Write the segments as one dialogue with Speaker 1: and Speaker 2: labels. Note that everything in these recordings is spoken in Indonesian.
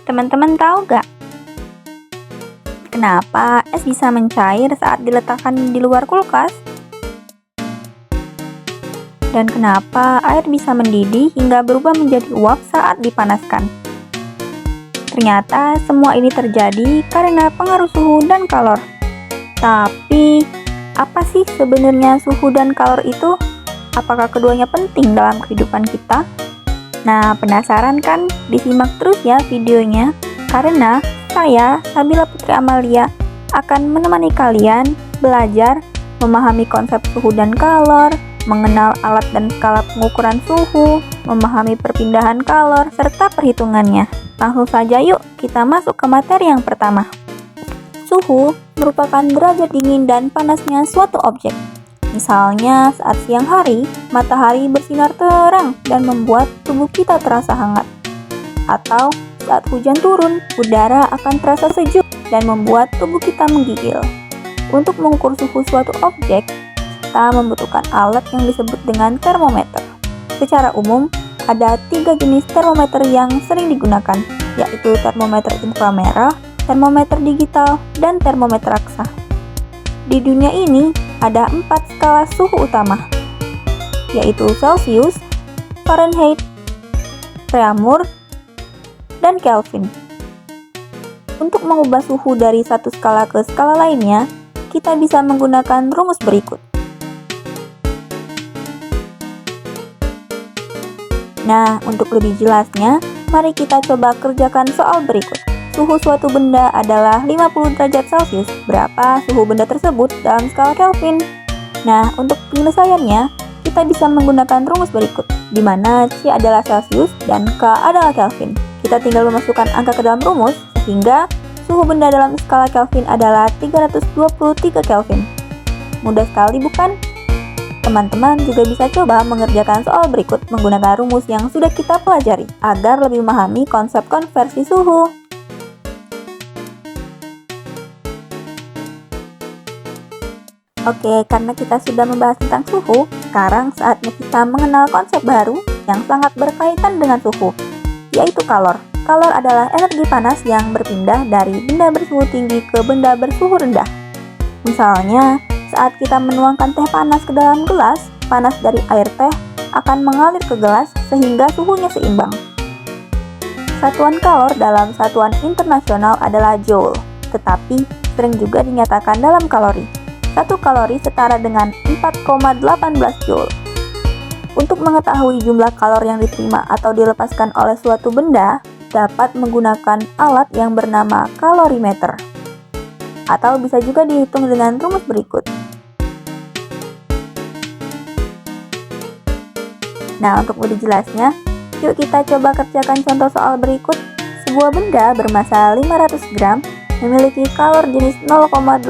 Speaker 1: Teman-teman tahu gak kenapa es bisa mencair saat diletakkan di luar kulkas? Dan kenapa air bisa mendidih hingga berubah menjadi uap saat dipanaskan? Ternyata semua ini terjadi karena pengaruh suhu dan kalor. Tapi, apa sih sebenarnya suhu dan kalor itu? Apakah keduanya penting dalam kehidupan kita? Nah, penasaran kan? Disimak terus ya videonya, karena saya, Sabila Putri Amalia, akan menemani kalian belajar memahami konsep suhu dan kalor, mengenal alat dan skala pengukuran suhu, memahami perpindahan kalor, serta perhitungannya. Langsung saja yuk, kita masuk ke materi yang pertama. Suhu merupakan derajat dingin dan panasnya suatu objek. Misalnya, saat siang hari, matahari bersinar terang dan membuat tubuh kita terasa hangat. Atau, saat hujan turun, udara akan terasa sejuk dan membuat tubuh kita menggigil. Untuk mengukur suhu suatu objek, kita membutuhkan alat yang disebut dengan termometer. Secara umum, ada 3 jenis termometer yang sering digunakan, yaitu termometer inframerah, termometer digital, dan termometer raksa. Di dunia ini, ada 4 skala suhu utama, yaitu Celsius, Fahrenheit, Reaumur, dan Kelvin. Untuk mengubah suhu dari satu skala ke skala lainnya, kita bisa menggunakan rumus berikut. Nah, untuk lebih jelasnya, mari kita coba kerjakan soal berikut. Suhu suatu benda adalah 50 derajat Celcius. Berapa suhu benda tersebut dalam skala Kelvin? Nah, untuk penyelesaiannya, kita bisa menggunakan rumus berikut, di mana C adalah Celcius dan K adalah Kelvin. Kita tinggal memasukkan angka ke dalam rumus, sehingga suhu benda dalam skala Kelvin adalah 323 Kelvin. Mudah sekali bukan? Teman-teman juga bisa coba mengerjakan soal berikut menggunakan rumus yang sudah kita pelajari, agar lebih memahami konsep konversi suhu. Oke, karena kita sudah membahas tentang suhu, sekarang saatnya kita mengenal konsep baru yang sangat berkaitan dengan suhu, yaitu kalor. Kalor adalah energi panas yang berpindah dari benda bersuhu tinggi ke benda bersuhu rendah. Misalnya, saat kita menuangkan teh panas ke dalam gelas, panas dari air teh akan mengalir ke gelas sehingga suhunya seimbang. Satuan kalor dalam satuan internasional adalah joule, tetapi sering juga dinyatakan dalam kalori. 1 kalori setara dengan 4,18 joule. Untuk mengetahui jumlah kalor yang diterima atau dilepaskan oleh suatu benda, dapat menggunakan alat yang bernama kalorimeter. Atau bisa juga dihitung dengan rumus berikut. Nah, untuk lebih jelasnya, yuk kita coba kerjakan contoh soal berikut. Sebuah benda bermassa 500 gram memiliki kalor jenis 0,8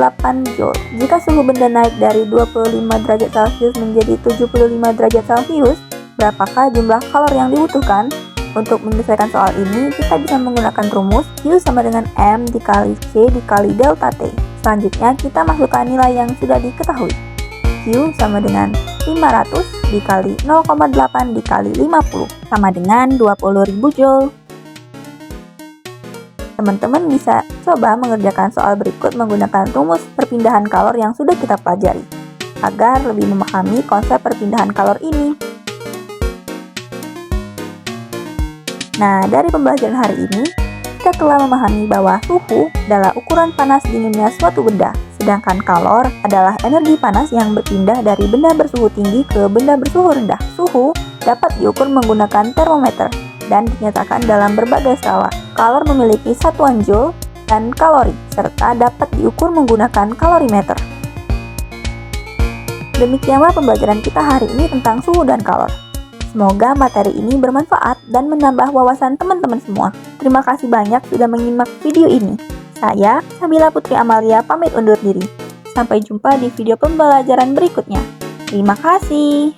Speaker 1: joule. Jika suhu benda naik dari 25 derajat Celcius menjadi 75 derajat Celcius, berapakah jumlah kalor yang dibutuhkan? Untuk menyelesaikan soal ini, kita bisa menggunakan rumus Q sama dengan M dikali C dikali delta T. Selanjutnya, kita masukkan nilai yang sudah diketahui. Q sama dengan 500 dikali 0,8 dikali 50, sama dengan 20.000 joule. Teman-teman bisa coba mengerjakan soal berikut menggunakan rumus perpindahan kalor yang sudah kita pelajari, agar lebih memahami konsep perpindahan kalor ini. Nah, dari pembelajaran hari ini, kita telah memahami bahwa suhu adalah ukuran panas dinginnya suatu benda, sedangkan kalor adalah energi panas yang berpindah dari benda bersuhu tinggi ke benda bersuhu rendah. Suhu dapat diukur menggunakan termometer dan dinyatakan dalam berbagai skala. Kalor memiliki satuan joule dan kalori, serta dapat diukur menggunakan kalorimeter. Demikianlah pembelajaran kita hari ini tentang suhu dan kalor. Semoga materi ini bermanfaat dan menambah wawasan teman-teman semua. Terima kasih banyak sudah menyimak video ini. Saya, Sabila Putri Amalia, pamit undur diri. Sampai jumpa di video pembelajaran berikutnya. Terima kasih.